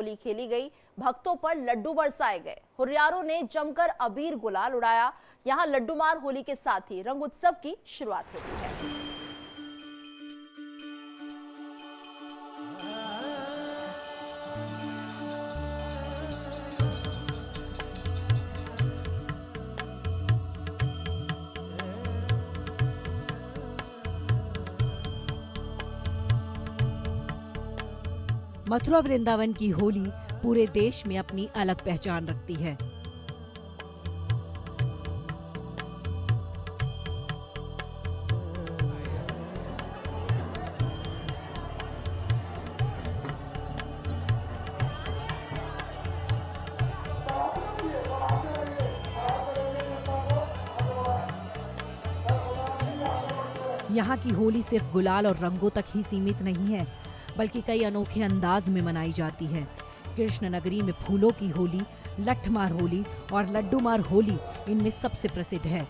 होली खेली गई, भक्तों पर लड्डू बरसाए गए। हुरियारों ने जमकर अबीर गुलाल उड़ाया। यहां लड्डूमार होली के साथ ही रंग उत्सव की शुरुआत होती है। मथुरा वृंदावन की होली पूरे देश में अपनी अलग पहचान रखती है। यहाँ की होली सिर्फ गुलाल और रंगों तक ही सीमित नहीं है, बल्कि कई अनोखे अंदाज में मनाई जाती है। कृष्ण नगरी में फूलों की होली, लठमार होली और लड्डूमार होली इनमें सबसे प्रसिद्ध है।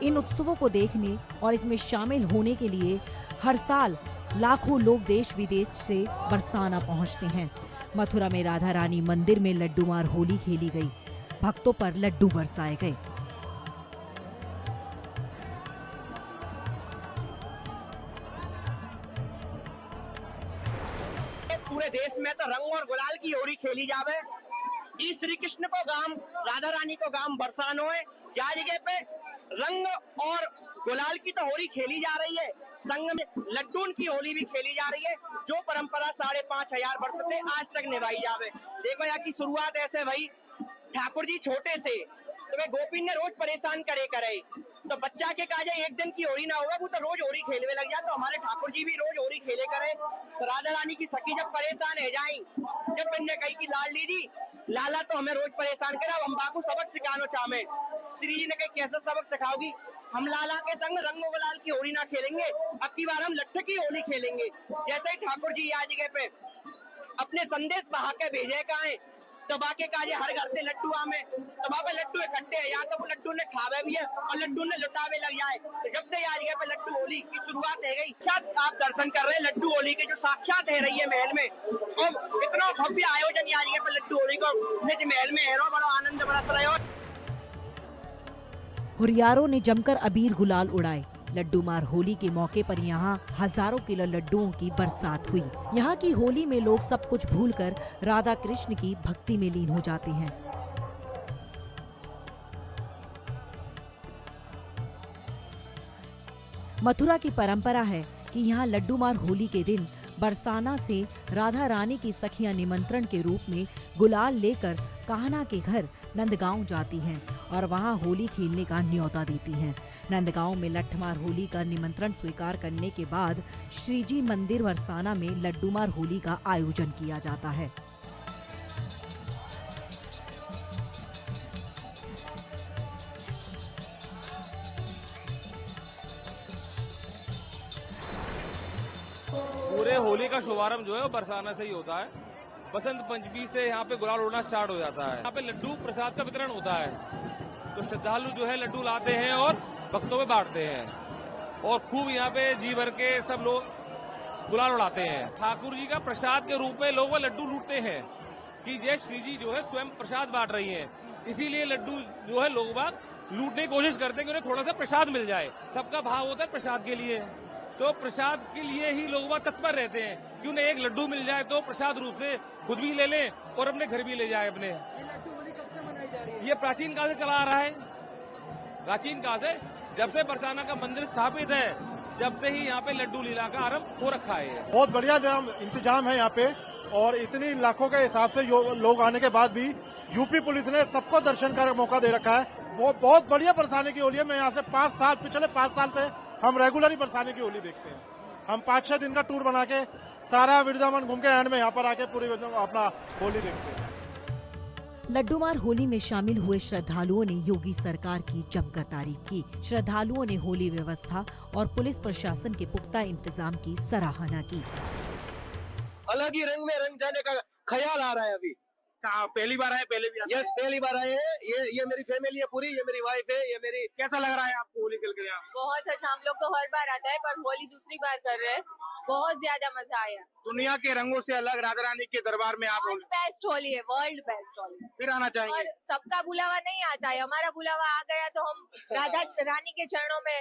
इन उत्सवों को देखने और इसमें शामिल होने के लिए हर साल लाखों लोग देश विदेश से बरसाना पहुंचते हैं। मथुरा में राधा रानी मंदिर में लड्डूमार होली खेली गई, भक्तों पर लड्डू बरसाए गए। पूरे देश में तो रंग और गुलाल की होली खेली जावे। ई श्री कृष्ण को गाम, राधा रानी को गाम बरसानो है। जा जगह पे रंग और गुलाल की तो होली खेली जा रही है, संग में लड्डून की होली भी खेली जा रही है, जो परंपरा 5,500 वर्ष से आज तक निभाई जावे। देखो यहाँ की शुरुआत ऐसे भाई, ठाकुर जी छोटे से तो वे गोपी ने रोज परेशान करे तो बच्चा के काजे एक दिन की होली ना होगा, वो तो रोज होली खेलने लग जाए। तो हमारे ठाकुर जी भी रोज होली खेले करे। राधा रानी की सखी जब परेशान है जाई, जब मैंने कही कि लाल लीजिए लाला तो हमें रोज परेशान करे, अब हम बापू सबक सिखानो चाहे। श्री जी ने कही कैसे सबक सिखाओगी? हम लाला के संग रंग गुलाल की होली ना खेलेंगे, अब की बार हम लट्ठे की होली खेलेंगे। जैसे ही ठाकुर जी आज जगह पे अपने संदेश बहा के भेजे का है, तो बाके काजे हर घर से लड्डू आमे, तो वहाँ पे लड्डू इकट्ठे है, या तो वो लड्डू ने खावे भी है और लड्डू ने लुटावे लग जाए। तो जब से आज जगह पे लड्डू होली की शुरुआत है गई, आप दर्शन कर रहे हैं लड्डू होली के जो साक्षात है रही है महल में, और इतना भव्य आयोजन आज जगह पे लड्डू होली को निज महल में है, बड़ा आनंद बरस रहे हो। हुरियारों ने जमकर अबीर गुलाल उड़ाए। लड्डूमार होली के मौके पर यहाँ हजारों किलो लड्डुओं की बरसात हुई। यहाँ की होली में लोग सब कुछ भूलकर राधा कृष्ण की भक्ति में लीन हो जाते हैं। मथुरा की परंपरा है कि यहाँ लड्डूमार होली के दिन बरसाना से राधा रानी की सखियां निमंत्रण के रूप में गुलाल लेकर कान्हा के घर नंदगांव जाती हैं और वहां होली खेलने का न्योता देती हैं। नंदगांव में लठमार होली का निमंत्रण स्वीकार करने के बाद श्रीजी मंदिर बरसाना में लड्डूमार होली का आयोजन किया जाता है। पूरे होली का शुभारंभ जो है वो बरसाना से ही होता है। बसंत पंचमी से यहाँ पे गुलाल उड़ना स्टार्ट हो जाता है। यहाँ पे लड्डू प्रसाद का वितरण होता है, तो श्रद्धालु जो है लड्डू लाते हैं और भक्तों में बांटते हैं, और खूब यहाँ पे जी भर के सब लोग गुलाल उड़ाते हैं। ठाकुर जी का प्रसाद के रूप में लोग लड्डू लूटते हैं कि जय श्री जी जो है स्वयं प्रसाद बांट रही हैं, इसीलिए लड्डू जो है लोग बाग लूटने की कोशिश करते हैं कि उन्हें थोड़ा सा प्रसाद मिल जाए। सबका भाव होता है प्रसाद के लिए, तो प्रसाद के लिए ही लोग बाग तत्पर रहते हैं कि उन्हें एक लड्डू मिल जाए तो प्रसाद रूप से खुद भी ले लें और अपने घर भी ले जाए अपने। ये प्राचीन काल से चला आ रहा है। प्राचीन काल से जब से बरसाना का मंदिर स्थापित है, जब से ही यहाँ पे लड्डू लीला का आरंभ हो रखा है। बहुत बढ़िया इंतजाम है यहाँ पे, और इतनी लाखों के हिसाब से लोग आने के बाद भी यूपी पुलिस ने सबको दर्शन का मौका दे रखा है। वो बहुत बढ़िया बरसाने की होली है। मैं यहाँ से पिछले 5 साल से हम रेगुलर ही बरसाने की होली देखते हैं। हम 5-6 दिन का टूर बना के सारा वृंदावन घूम के एंड में यहाँ पर आके पूरी अपना होली देखते हैं। लड्डूमार होली में शामिल हुए श्रद्धालुओं ने योगी सरकार की जमकर तारीफ की। श्रद्धालुओं ने होली व्यवस्था और पुलिस प्रशासन के पुख्ता इंतजाम की सराहना की। अलग ही रंग में रंग जाने का ख्याल आ रहा है अभी। कहाँ पहली बार आए? पहले भी आए? यस, पहली बार आए हैं। ये मेरी फैमिली है पूरी, ये मेरी वाइफ है, ये मेरी। कैसा लग रहा है आपको होली खेल के यहाँ? बहुत अच्छा। हम लोग तो हर बार आता है पर होली दूसरी बार कर रहे हैं। बहुत ज्यादा मजा आया। दुनिया के रंगों से अलग राधा रानी के दरबार में आप वर्ल्ड बेस्ट होली है, वर्ल्ड बेस्ट होली। फिर आना चाहेंगे? और सबका बुलावा नहीं आता है, हमारा बुलावा आ गया तो हम राधा रानी के चरणों में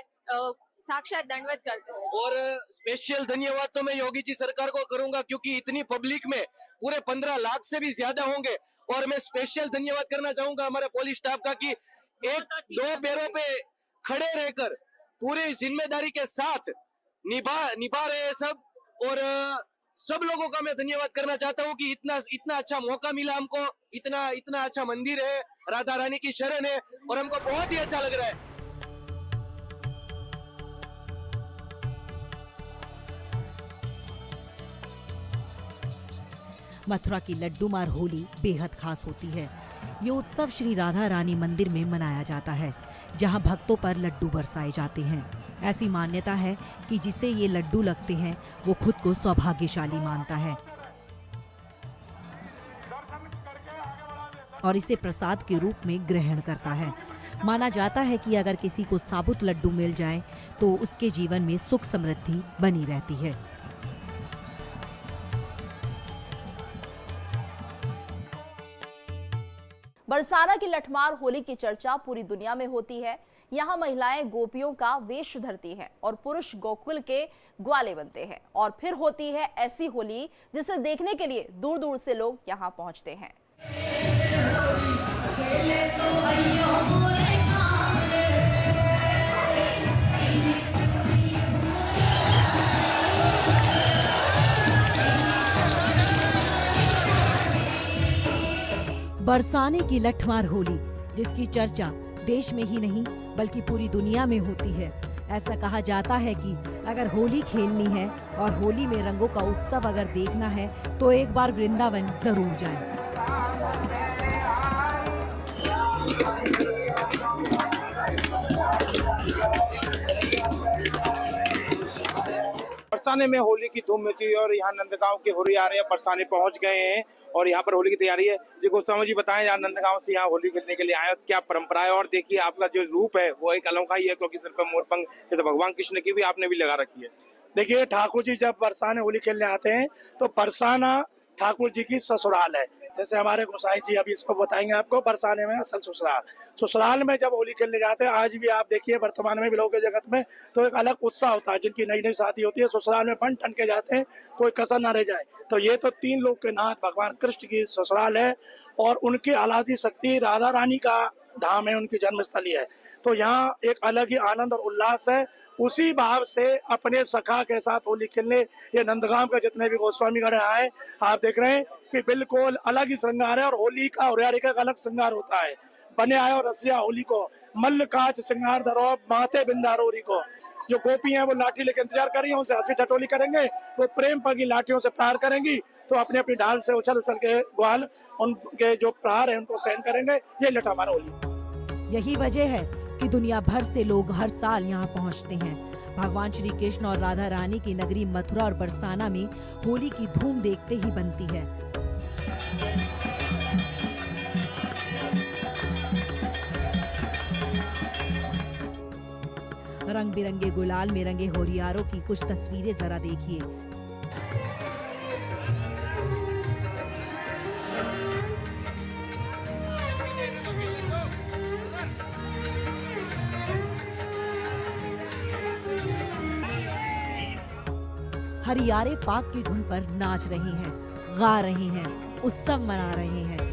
साक्षात दंडवत करते हैं। और स्पेशल धन्यवाद तो मैं योगी जी सरकार को करूंगा, क्योंकि इतनी पब्लिक में पूरे 15 लाख से भी ज्यादा होंगे। और मैं स्पेशल धन्यवाद करना चाहूंगा हमारे पुलिस स्टाफ का कि एक दो पैरों पे खड़े रहकर पूरी जिम्मेदारी के साथ निभा रहे हैं सब। और सब लोगों का मैं धन्यवाद करना चाहता हूँ कि इतना अच्छा मौका मिला हमको, इतना अच्छा मंदिर है, राधा रानी की शरण है और हमको बहुत ही अच्छा लग रहा है। मथुरा की लड्डू मार होली बेहद खास होती है। ये उत्सव श्री राधा रानी मंदिर में मनाया जाता है, जहां भक्तों पर लड्डू बरसाए जाते हैं। ऐसी मान्यता है कि जिसे ये लड्डू लगते हैं वो खुद को सौभाग्यशाली मानता है और इसे प्रसाद के रूप में ग्रहण करता है। माना जाता है कि अगर किसी को साबुत लड्डू मिल जाए तो उसके जीवन में सुख समृद्धि बनी रहती है। बरसाना की लठमार होली की चर्चा पूरी दुनिया में होती है। यहाँ महिलाएं गोपियों का वेश धरती हैं और पुरुष गोकुल के ग्वाले बनते हैं। और फिर होती है ऐसी होली जिसे देखने के लिए दूर दूर से लोग यहाँ पहुँचते हैं। बरसाने की लठमार होली, जिसकी चर्चा देश में ही नहीं बल्कि पूरी दुनिया में होती है। ऐसा कहा जाता है कि अगर होली खेलनी है और होली में रंगों का उत्सव अगर देखना है तो एक बार वृंदावन जरूर जाएं। बरसाने में होली की धूम मची और यहाँ नंदगांव के हुरियारे बरसाने पहुंच गए हैं और यहाँ पर होली की तैयारी है। जी गोस्वामी जी बताएं, यहाँ नंदगांव से यहाँ होली खेलने के लिए आए, क्या परंपरा है? और देखिए आपका जो रूप है वो एक अनोखा ही है, क्योंकि सिर पर मोरपंख जैसे भगवान कृष्ण की भी आपने भी लगा रखी है। देखिए ठाकुर जी जब बरसाने होली खेलने आते हैं तो बरसाना ठाकुर जी की ससुराल है। जैसे हमारे गोसाई जी अभी इसको बताएंगे आपको, बरसाने में असल ससुराल में जब होली खेलने जाते हैं, आज भी आप देखिए वर्तमान में भी लोगों के जगत में तो एक अलग उत्साह होता है। जिनकी नई नई शादी होती है ससुराल में बन ठन के जाते हैं, कोई कसर ना रह जाए। तो ये तो 3 लोग के नाथ भगवान कृष्ण की ससुराल है और उनकी आलादी शक्ति राधा रानी का धाम है, उनकी जन्मस्थली है। तो यहाँ एक अलग ही आनंद और उल्लास है। उसी भाव से अपने सखा के साथ होली खेलने ये नंदगांव के जितने भी गोस्वामी गण आए, आप देख रहे हैं कि बिल्कुल अलग ही श्रृंगार है। और होली का होरियारी का अलग श्रृंगार होता है। बने आए और रसिया होली को मल्ल काच श्रृंगार धरो माथे बिंदारोरी को। जो गोपी हैं वो लाठी लेकर इंतजार कर रही हैं, उनसे हंसी ठटोली करेंगे, वो प्रेम पगी लाठियों से प्रहार करेंगी तो अपनी अपनी ढाल से उछल उछल के ग्वाल उनके जो प्रहार है उनको सहन करेंगे। ये लठमार होली। यही वजह है कि दुनिया भर से लोग हर साल यहाँ पहुँचते हैं। भगवान श्री कृष्ण और राधा रानी की नगरी मथुरा और बरसाना में होली की धूम देखते ही बनती है। रंग बिरंगे गुलाल में रंगे होरियारों की कुछ तस्वीरें जरा देखिए। हरियारे पाक की धुन पर नाच रहे हैं, गा रहे हैं, उत्सव मना रहे हैं।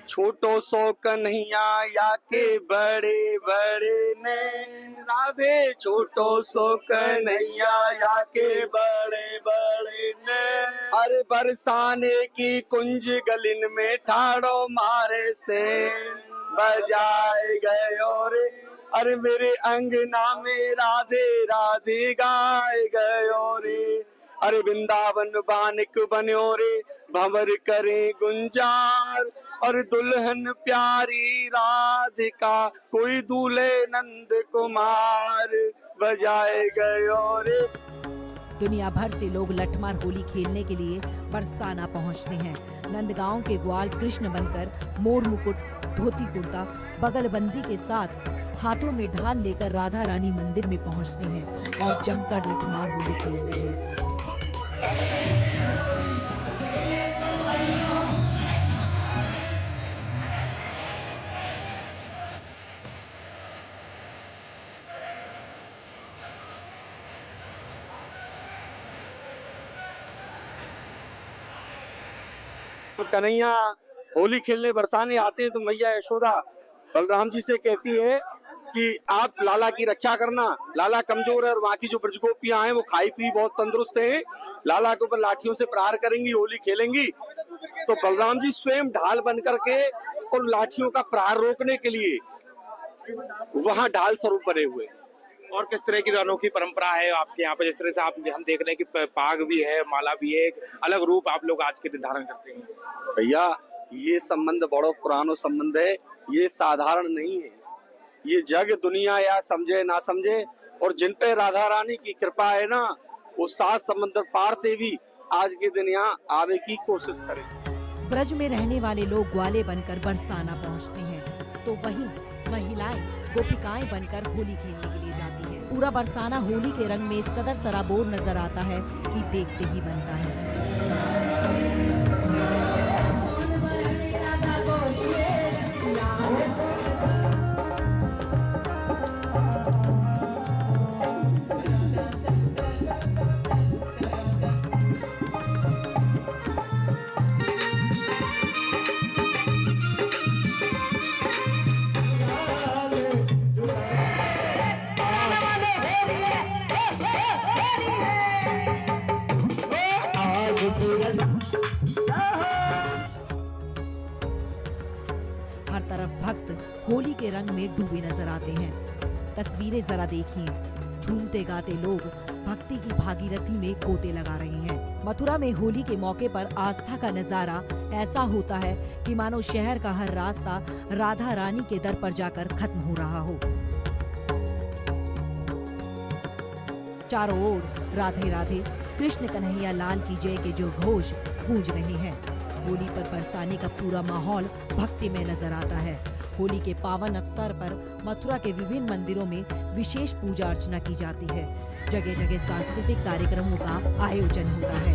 छोटो सो कन्हैया या के बड़े बड़े ने राधे, छोटो सो कन्हैया या के बड़े बड़े ने। अरे बरसाने की कुंज गलिन में ठाड़ो मारे से बजाए गयो रे। अरे मेरे अंगना में राधे राधे गाए गयो रे। अरे वृंदावन बानिक बन्यो रे भंवर करे गुंजार, और दुल्हन प्यारी राधिका कोई दूल्हे नंद कुमार, बजाए गयो रे। दुनिया भर से लोग लठमार होली खेलने के लिए बरसाना पहुंचते हैं। नंदगांव के ग्वाल कृष्ण बनकर मोर मुकुट, धोती कुर्ता, बगलबंदी के साथ हाथों में ढाल लेकर राधा रानी मंदिर में पहुंचते हैं और जमकर लठमार होली खेलते हैं। कन्हैया होली खेलने बरसाने आते हैं तो मैया यशोदा बलराम जी से कहती है कि आप लाला की रक्षा करना, लाला कमजोर है और वहाँ की जो ब्रजगोपियां हैं वो खाई पी बहुत तंदुरुस्त हैं, लाला के ऊपर लाठियों से प्रहार करेंगी, होली खेलेंगी। तो बलराम जी स्वयं ढाल बन करके उन लाठियों का प्रहार रोकने के लिए वहाँ ढाल स्वरूप बने हुए। और किस तरह की अनोखी परंपरा है आपके यहाँ पे, जिस तरह से आप हम देख रहे हैं कि पाग भी है, माला भी है, एक अलग रूप आप लोग आज के दिन धारण करते हैं। भैया ये संबंध बड़ो पुरानो संबंध है, ये साधारण नहीं है, ये जग दुनिया या समझे ना समझे, और जिन पे राधा रानी की कृपा है ना, वो 7 समुद्र पार ते भी आज के दिन यहाँ आवे की कोशिश करें। ब्रज में रहने वाले लोग ग्वाले बनकर बरसाना पहुंचते हैं, तो वहीं महिलाएं गोपिकाएं बनकर होली खेलने के लिए जाती हैं। पूरा बरसाना होली के रंग में इस कदर सराबोर नजर आता है कि देखते ही बनता है। हर तरफ भक्त होली के रंग में डूबे नजर आते हैं। तस्वीरें जरा देखिए, झूमते गाते लोग भक्ति की भागीरथी में गोते लगा रहे हैं। मथुरा में होली के मौके पर आस्था का नजारा ऐसा होता है कि मानो शहर का हर रास्ता राधा रानी के दर पर जाकर खत्म हो रहा हो। चारों ओर राधे राधे कृष्ण कन्हैया लाल की जय के जो घोष गूंज रहे हैं। होली पर बरसाने का पूरा माहौल भक्ति में नजर आता है। होली के पावन अवसर पर मथुरा के विभिन्न मंदिरों में विशेष पूजा अर्चना की जाती है। जगह जगह सांस्कृतिक कार्यक्रमों का आयोजन होता है।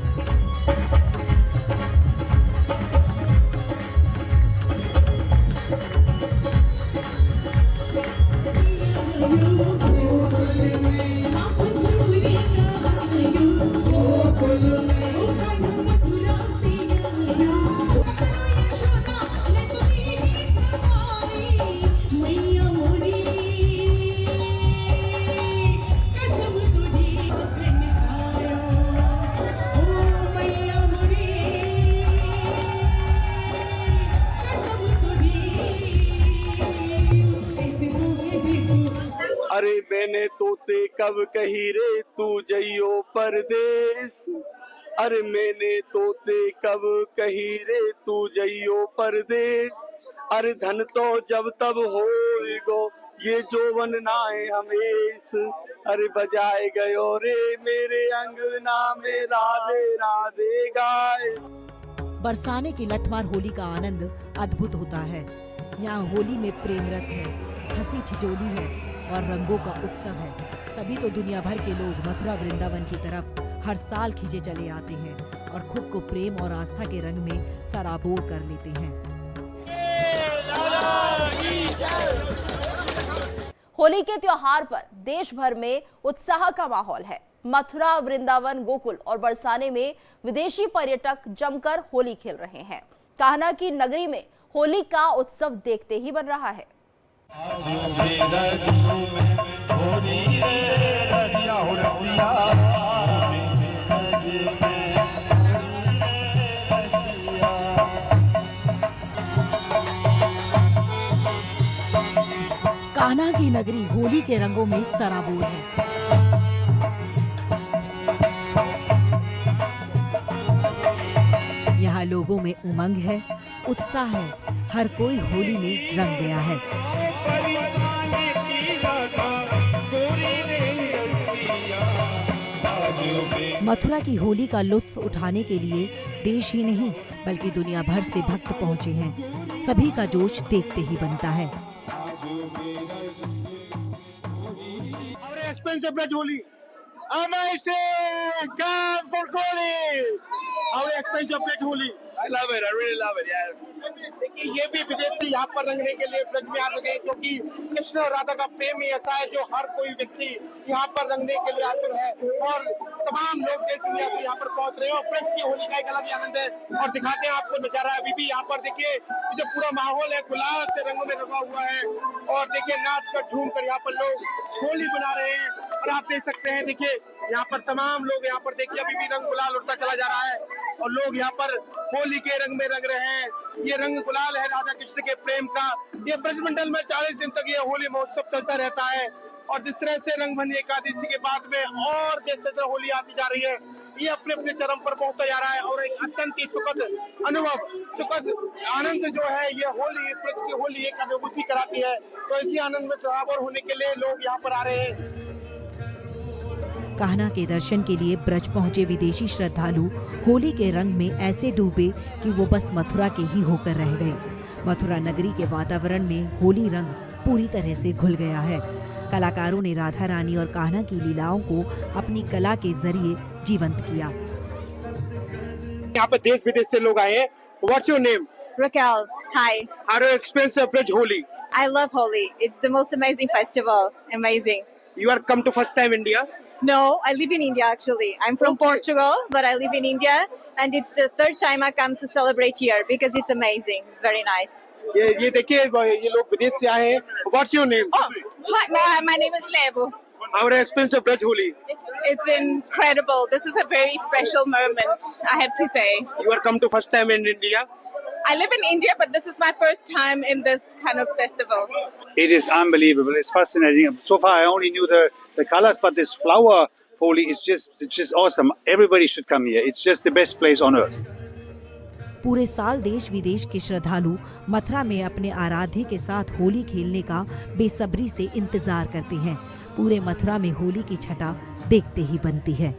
अरे मैंने तोते कब कही रे तू जइयो परदेस, अरे मैंने तोते कब कही रे तू जइयो परदेस, अरे धन तो जब तब होएगो ये जोवन नाए हमेश, अरे बजाए गयो रे मेरे अंगना में राधे राधे गाए। बरसाने की लठमार होली का आनंद अद्भुत होता है। यहाँ होली में प्रेम रस है, हंसी ठिठोली है और रंगों का उत्सव है। तभी तो दुनिया भर के लोग मथुरा वृंदावन की तरफ हर साल खींचे चले आते हैं और खुद को प्रेम और आस्था के रंग में सराबोर कर लेते हैं। होली के त्योहार पर देश भर में उत्साह का माहौल है। मथुरा, वृंदावन, गोकुल और बरसाने में विदेशी पर्यटक जमकर होली खेल रहे हैं। कान्हा की नगरी में होली का उत्सव देखते ही बन रहा है। कान्हा की नगरी होली के रंगों में सराबोर है। लोगों में उमंग है, उत्साह है, हर कोई होली में रंग गया है। मथुरा की होली का लुत्फ उठाने के लिए देश ही नहीं बल्कि दुनिया भर से भक्त पहुंचे हैं। सभी का जोश देखते ही बनता है। Expensive Bridge Holi. Amazing! Come for Holi! How expensive Bridge Holi? I love it. I really love it. Yeah. देखिए ये भी विदेशी यहाँ पर रंगने के लिए ब्रज में आ रहे हैं, क्योंकि कृष्ण और राधा का प्रेम ही ऐसा है जो हर कोई व्यक्ति यहाँ पर रंगने के लिए आतुर है और तमाम लोग देश दुनिया से यहाँ पर पहुंच रहे हैं। और ब्रज की होली का एक अलग ही आनंद है और दिखाते हैं आपको नजारा। अभी भी यहाँ पर देखिए जो पूरा माहौल है गुलाल से रंगों में रंगा हुआ है और देखिए नाच कर झूम कर यहाँ पर लोग होली बना रहे हैं। और आप देख सकते हैं, देखिए यहाँ पर तमाम लोग यहाँ पर देखिए अभी भी रंग गुलाल उठता चला जा रहा है और लोग यहाँ पर होली के रंग में रंग रहे हैं। ये रंग गुलाल है राधा कृष्ण के प्रेम का। ये ब्रजमंडल में 40 दिन तक ये होली महोत्सव चलता रहता है और जिस तरह से रंगभंगी एकादशी के बाद में और जिस तरह होली आती जा रही है, ये अपने अपने चरम पर पहुंचता जा रहा है और एक अत्यंत ही सुखद अनुभव, सुखद आनंद जो है ये होली, ब्रज की होली एक अनुभूति कराती है। तो इसी आनंद में सराबोर होने के लिए लोग यहाँ पर आ रहे हैं। कान्हा के दर्शन के लिए ब्रज पहुंचे विदेशी श्रद्धालु होली के रंग में ऐसे डूबे कि वो बस मथुरा के ही होकर रह गए। मथुरा नगरी के वातावरण में होली रंग पूरी तरह से घुल गया है। कलाकारों ने राधा रानी और कान्हा की लीलाओं को अपनी कला के जरिए जीवंत किया। यहाँ पे देश विदेश से लोग आए हैं। What's your name? Raquel, hi. How do you experience the bridge Holi? I love Holi. It's the most amazing festival. Amazing. You are come to first time India. No, I live in India actually. I'm from Portugal, but I live in India, and it's the third time I come to celebrate here because it's amazing. It's very nice. ये देखिए ये लोग विदेश से आए हैं। What's your name? Oh, hi, my name is Lebu. How do you experience the bridge Holi? It's incredible. This is a very special moment, I have to say. You are come to first time in India. I live in India, but this is my first time in this kind of festival. It is unbelievable. It's fascinating. So far, I only knew the colors, but this flower Holi is just awesome. Everybody should come here. It's just the best place on earth. पूरे साल देश विदेश के श्रद्धालु मथुरा में अपने आराध्य के साथ होली खेलने का बेसब्री से इंतजार करते हैं। पूरे मथुरा में होली की छटा देखते ही बनती है।